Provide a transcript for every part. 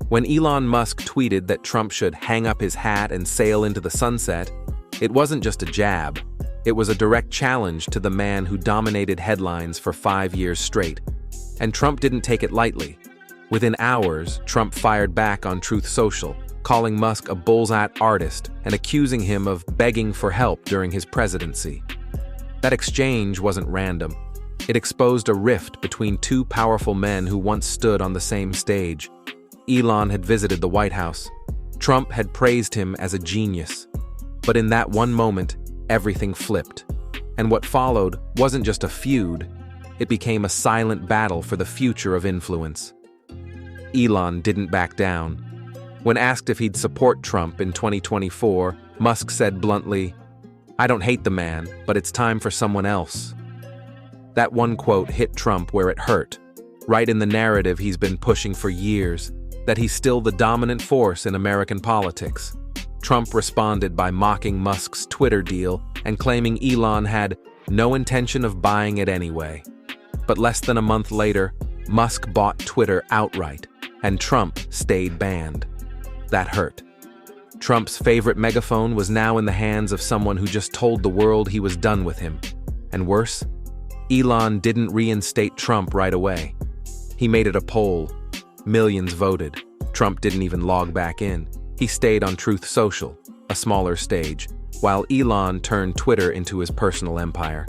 When Elon Musk tweeted that Trump should hang up his hat and sail into the sunset, it wasn't just a jab. It was a direct challenge to the man who dominated headlines for 5 years straight. And Trump didn't take it lightly. Within hours, Trump fired back on Truth Social, calling Musk a bullseye artist and accusing him of begging for help during his presidency. That exchange wasn't random. It exposed a rift between two powerful men who once stood on the same stage. Elon had visited the White House. Trump had praised him as a genius. But in that one moment, everything flipped. And what followed wasn't just a feud, it became a silent battle for the future of influence. Elon didn't back down. When asked if he'd support Trump in 2024, Musk said bluntly, "I don't hate the man, but it's time for someone else." That one quote hit Trump where it hurt, right in the narrative he's been pushing for years, that he's still the dominant force in American politics. Trump responded by mocking Musk's Twitter deal and claiming Elon had no intention of buying it anyway. But less than a month later, Musk bought Twitter outright, and Trump stayed banned. That hurt. Trump's favorite megaphone was now in the hands of someone who just told the world he was done with him. And worse, Elon didn't reinstate Trump right away. He made it a poll. Millions voted. Trump didn't even log back in. He stayed on Truth Social, a smaller stage, while Elon turned Twitter into his personal empire.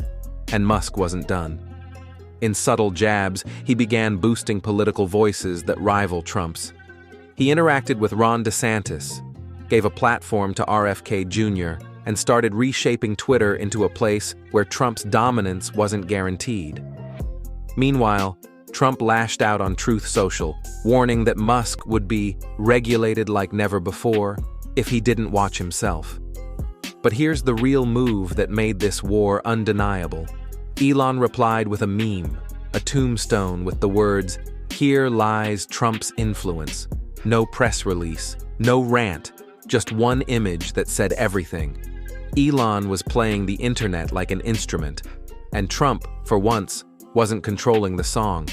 And Musk wasn't done. In subtle jabs, he began boosting political voices that rival Trump's. He interacted with Ron DeSantis, gave a platform to RFK Jr., and started reshaping Twitter into a place where Trump's dominance wasn't guaranteed. Meanwhile, Trump lashed out on Truth Social, warning that Musk would be regulated like never before if he didn't watch himself. But here's the real move that made this war undeniable. Elon replied with a meme, a tombstone with the words, "Here lies Trump's influence." No press release, no rant, just one image that said everything. Elon was playing the internet like an instrument, and Trump, for once, wasn't controlling the song.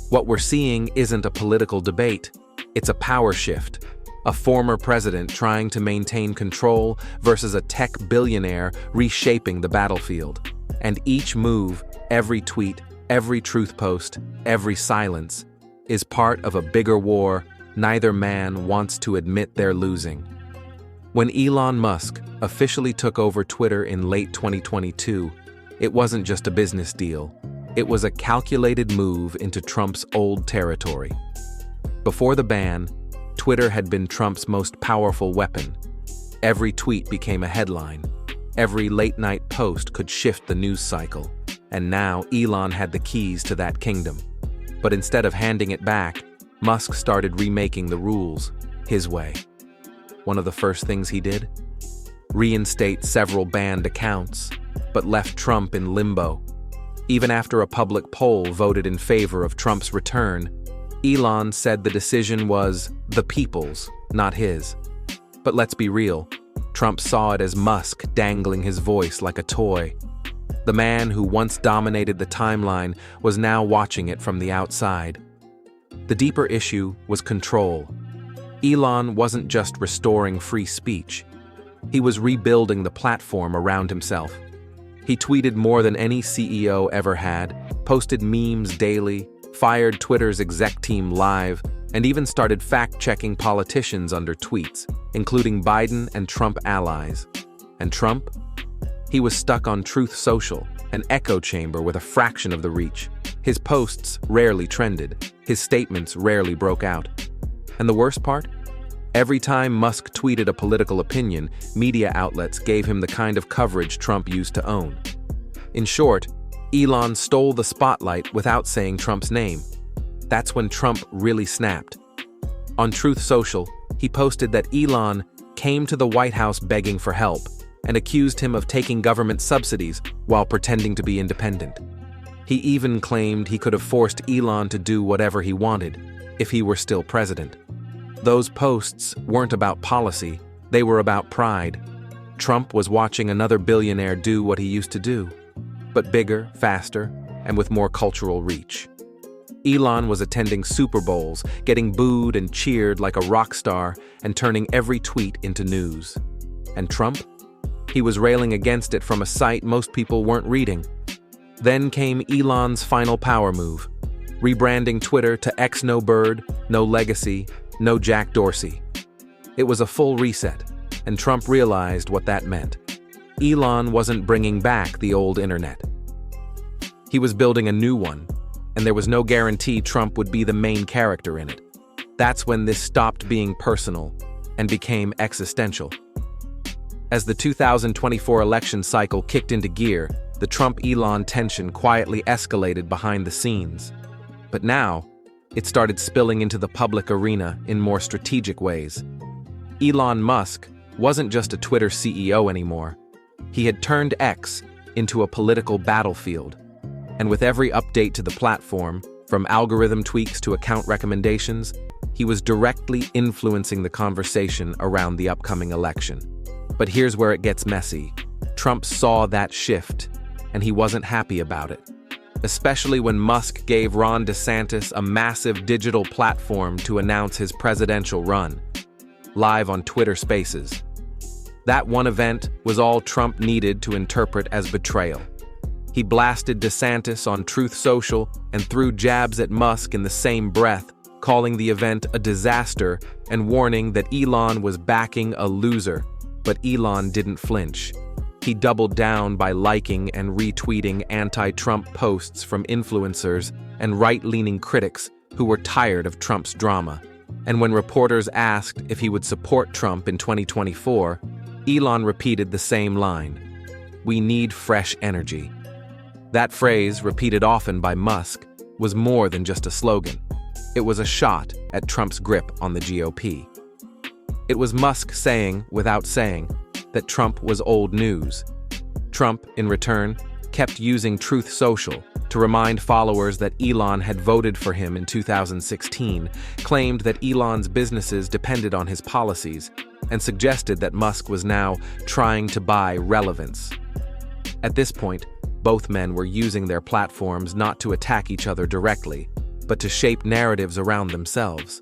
What we're seeing isn't a political debate, it's a power shift. A former president trying to maintain control versus a tech billionaire reshaping the battlefield. And each move, every tweet, every truth post, every silence, is part of a bigger war neither man wants to admit they're losing. When Elon Musk officially took over Twitter in late 2022, it wasn't just a business deal. It was a calculated move into Trump's old territory. Before the ban, Twitter had been Trump's most powerful weapon. Every tweet became a headline. Every late-night post could shift the news cycle. And now Elon had the keys to that kingdom. But instead of handing it back, Musk started remaking the rules, his way. One of the first things he did? Reinstate several banned accounts, but left Trump in limbo. Even after a public poll voted in favor of Trump's return, Elon said the decision was the people's, not his. But let's be real, Trump saw it as Musk dangling his voice like a toy. The man who once dominated the timeline was now watching it from the outside. The deeper issue was control. Elon wasn't just restoring free speech. He was rebuilding the platform around himself. He tweeted more than any CEO ever had, posted memes daily, fired Twitter's exec team live, and even started fact-checking politicians under tweets, including Biden and Trump allies. And Trump? He was stuck on Truth Social, an echo chamber with a fraction of the reach. His posts rarely trended. His statements rarely broke out. And the worst part? Every time Musk tweeted a political opinion, media outlets gave him the kind of coverage Trump used to own. In short, Elon stole the spotlight without saying Trump's name. That's when Trump really snapped. On Truth Social, he posted that Elon came to the White House begging for help and accused him of taking government subsidies while pretending to be independent. He even claimed he could have forced Elon to do whatever he wanted if he were still president. Those posts weren't about policy, they were about pride. Trump was watching another billionaire do what he used to do, but bigger, faster, and with more cultural reach. Elon was attending Super Bowls, getting booed and cheered like a rock star, and turning every tweet into news. And Trump? He was railing against it from a site most people weren't reading. Then came Elon's final power move, rebranding Twitter to X No Bird, no legacy, no Jack Dorsey. It was a full reset, and Trump realized what that meant. Elon wasn't bringing back the old internet. He was building a new one, and there was no guarantee Trump would be the main character in it. That's when this stopped being personal and became existential. As the 2024 election cycle kicked into gear, the Trump-Elon tension quietly escalated behind the scenes. But now, it started spilling into the public arena in more strategic ways. Elon Musk wasn't just a Twitter CEO anymore. He had turned X into a political battlefield. And with every update to the platform, from algorithm tweaks to account recommendations, he was directly influencing the conversation around the upcoming election. But here's where it gets messy. Trump saw that shift, and he wasn't happy about it. Especially when Musk gave Ron DeSantis a massive digital platform to announce his presidential run, live on Twitter Spaces. That one event was all Trump needed to interpret as betrayal. He blasted DeSantis on Truth Social and threw jabs at Musk in the same breath, calling the event a disaster and warning that Elon was backing a loser. But Elon didn't flinch. He doubled down by liking and retweeting anti-Trump posts from influencers and right-leaning critics who were tired of Trump's drama. And when reporters asked if he would support Trump in 2024, Elon repeated the same line: "We need fresh energy." That phrase, repeated often by Musk, was more than just a slogan. It was a shot at Trump's grip on the GOP. It was Musk saying, without saying, that Trump was old news. Trump, in return, kept using Truth Social to remind followers that Elon had voted for him in 2016, claimed that Elon's businesses depended on his policies, and suggested that Musk was now trying to buy relevance. At this point, both men were using their platforms not to attack each other directly, but to shape narratives around themselves.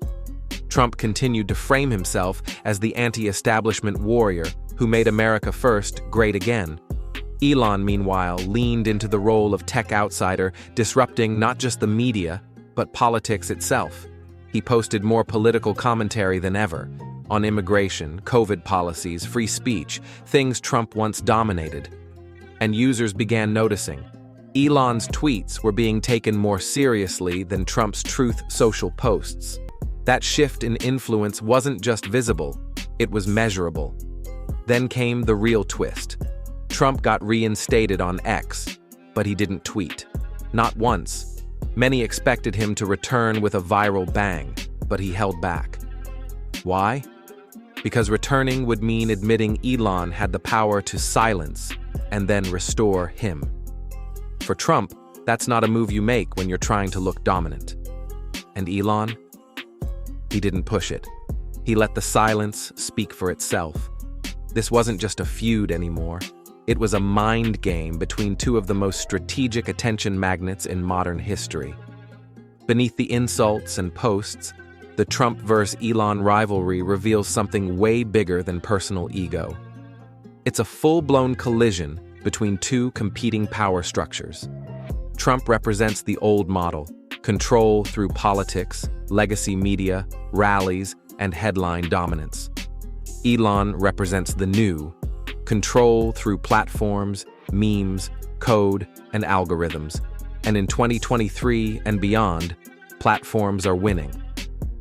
Trump continued to frame himself as the anti-establishment warrior who made America first great again. Elon, meanwhile, leaned into the role of tech outsider, disrupting not just the media, but politics itself. He posted more political commentary than ever on immigration, COVID policies, free speech, things Trump once dominated. And users began noticing. Elon's tweets were being taken more seriously than Trump's Truth Social posts. That shift in influence wasn't just visible, it was measurable. Then came the real twist. Trump got reinstated on X, but he didn't tweet. Not once. Many expected him to return with a viral bang, but he held back. Why? Because returning would mean admitting Elon had the power to silence and then restore him. For Trump, that's not a move you make when you're trying to look dominant. And Elon? He didn't push it. He let the silence speak for itself. This wasn't just a feud anymore. It was a mind game between two of the most strategic attention magnets in modern history. Beneath the insults and posts, the Trump vs. Elon rivalry reveals something way bigger than personal ego. It's a full-blown collision between two competing power structures. Trump represents the old model, control through politics, legacy media, rallies, and headline dominance. Elon represents the new, control through platforms, memes, code, and algorithms. And in 2023 and beyond, platforms are winning.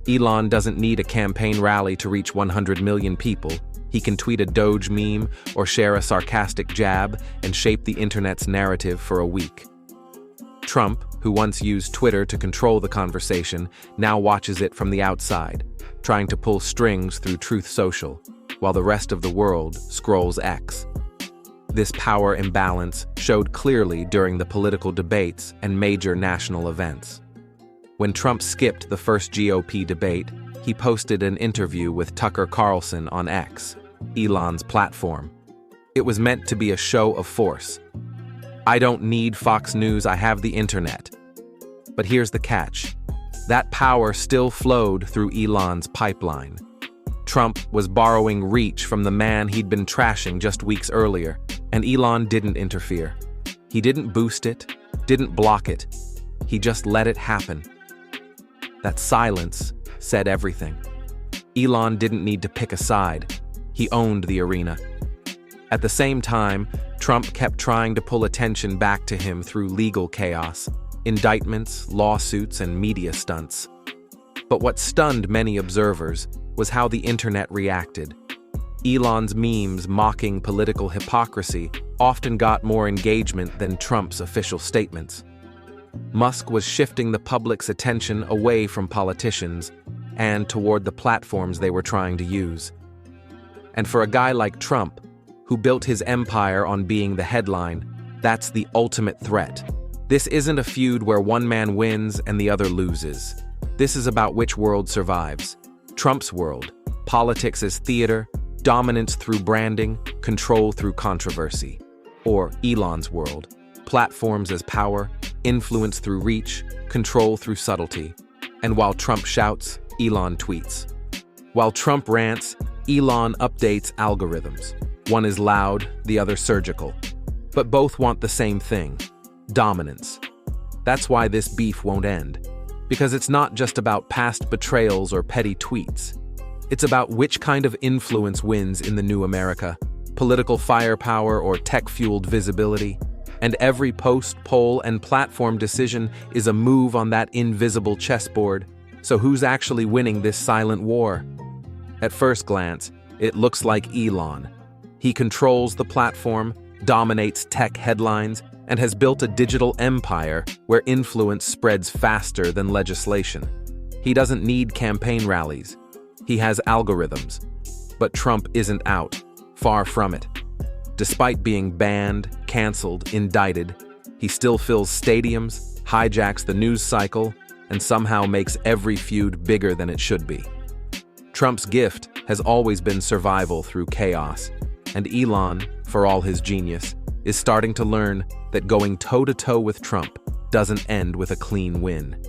Elon doesn't need a campaign rally to reach 100 million people. He can tweet a Doge meme or share a sarcastic jab and shape the internet's narrative for a week. Trump, who once used Twitter to control the conversation, now watches it from the outside, trying to pull strings through Truth Social, while the rest of the world scrolls X. This power imbalance showed clearly during the political debates and major national events. When Trump skipped the first GOP debate, he posted an interview with Tucker Carlson on X, Elon's platform. It was meant to be a show of force. "I don't need Fox News, I have the internet." But here's the catch. That power still flowed through Elon's pipeline. Trump was borrowing reach from the man he'd been trashing just weeks earlier, and Elon didn't interfere. He didn't boost it, didn't block it. He just let it happen. That silence said everything. Elon didn't need to pick a side. He owned the arena. At the same time, Trump kept trying to pull attention back to him through legal chaos, indictments, lawsuits, and media stunts. But what stunned many observers was how the internet reacted. Elon's memes mocking political hypocrisy often got more engagement than Trump's official statements. Musk was shifting the public's attention away from politicians and toward the platforms they were trying to use. And for a guy like Trump, who built his empire on being the headline, that's the ultimate threat. This isn't a feud where one man wins and the other loses. This is about which world survives. Trump's world, politics as theater, dominance through branding, control through controversy. Or Elon's world, platforms as power, influence through reach, control through subtlety. And while Trump shouts, Elon tweets. While Trump rants, Elon updates algorithms. One is loud, the other surgical. But both want the same thing: dominance. That's why this beef won't end. Because it's not just about past betrayals or petty tweets. It's about which kind of influence wins in the new America: political firepower or tech-fueled visibility. And every post, poll, and platform decision is a move on that invisible chessboard. So who's actually winning this silent war? At first glance, it looks like Elon. He controls the platform, dominates tech headlines, and has built a digital empire where influence spreads faster than legislation. He doesn't need campaign rallies. He has algorithms. But Trump isn't out. Far from it. Despite being banned, canceled, indicted, he still fills stadiums, hijacks the news cycle, and somehow makes every feud bigger than it should be. Trump's gift has always been survival through chaos, and Elon, for all his genius, is starting to learn that going toe-to-toe with Trump doesn't end with a clean win.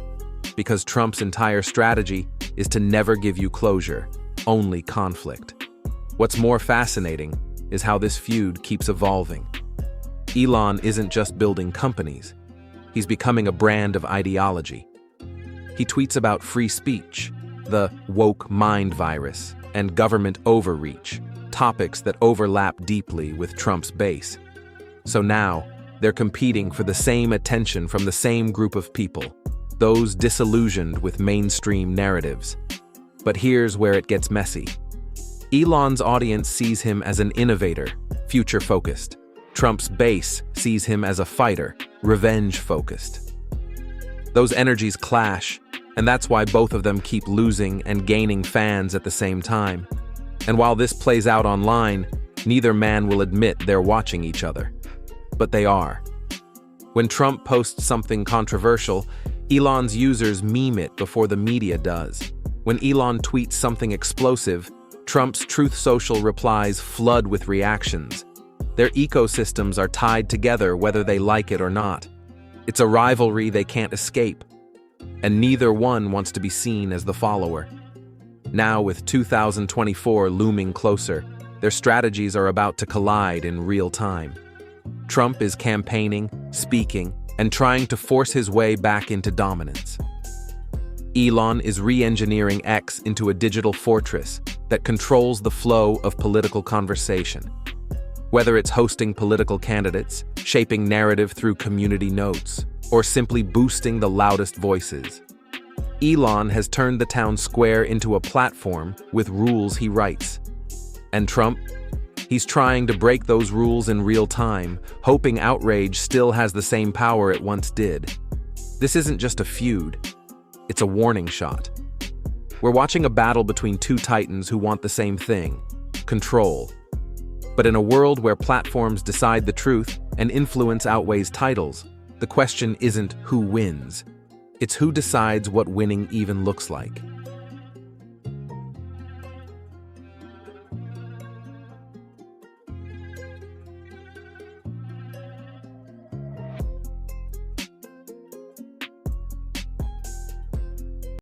Because Trump's entire strategy is to never give you closure, only conflict. What's more fascinating is how this feud keeps evolving. Elon isn't just building companies. He's becoming a brand of ideology. He tweets about free speech, the woke mind virus, and government overreach, topics that overlap deeply with Trump's base. So now, they're competing for the same attention from the same group of people, those disillusioned with mainstream narratives. But here's where it gets messy. Elon's audience sees him as an innovator, future-focused. Trump's base sees him as a fighter, revenge-focused. Those energies clash, and that's why both of them keep losing and gaining fans at the same time. And while this plays out online, neither man will admit they're watching each other. But they are. When Trump posts something controversial, Elon's users meme it before the media does. When Elon tweets something explosive, Trump's Truth Social replies flood with reactions. Their ecosystems are tied together whether they like it or not. It's a rivalry they can't escape. And neither one wants to be seen as the follower. Now, with 2024 looming closer, their strategies are about to collide in real time. Trump is campaigning, speaking, and trying to force his way back into dominance. Elon is re-engineering X into a digital fortress that controls the flow of political conversation. Whether it's hosting political candidates, shaping narrative through community notes, or simply boosting the loudest voices, Elon has turned the town square into a platform with rules he writes. And Trump? He's trying to break those rules in real time, hoping outrage still has the same power it once did. This isn't just a feud. It's a warning shot. We're watching a battle between two titans who want the same thing: control. But in a world where platforms decide the truth and influence outweighs titles, the question isn't who wins. It's who decides what winning even looks like.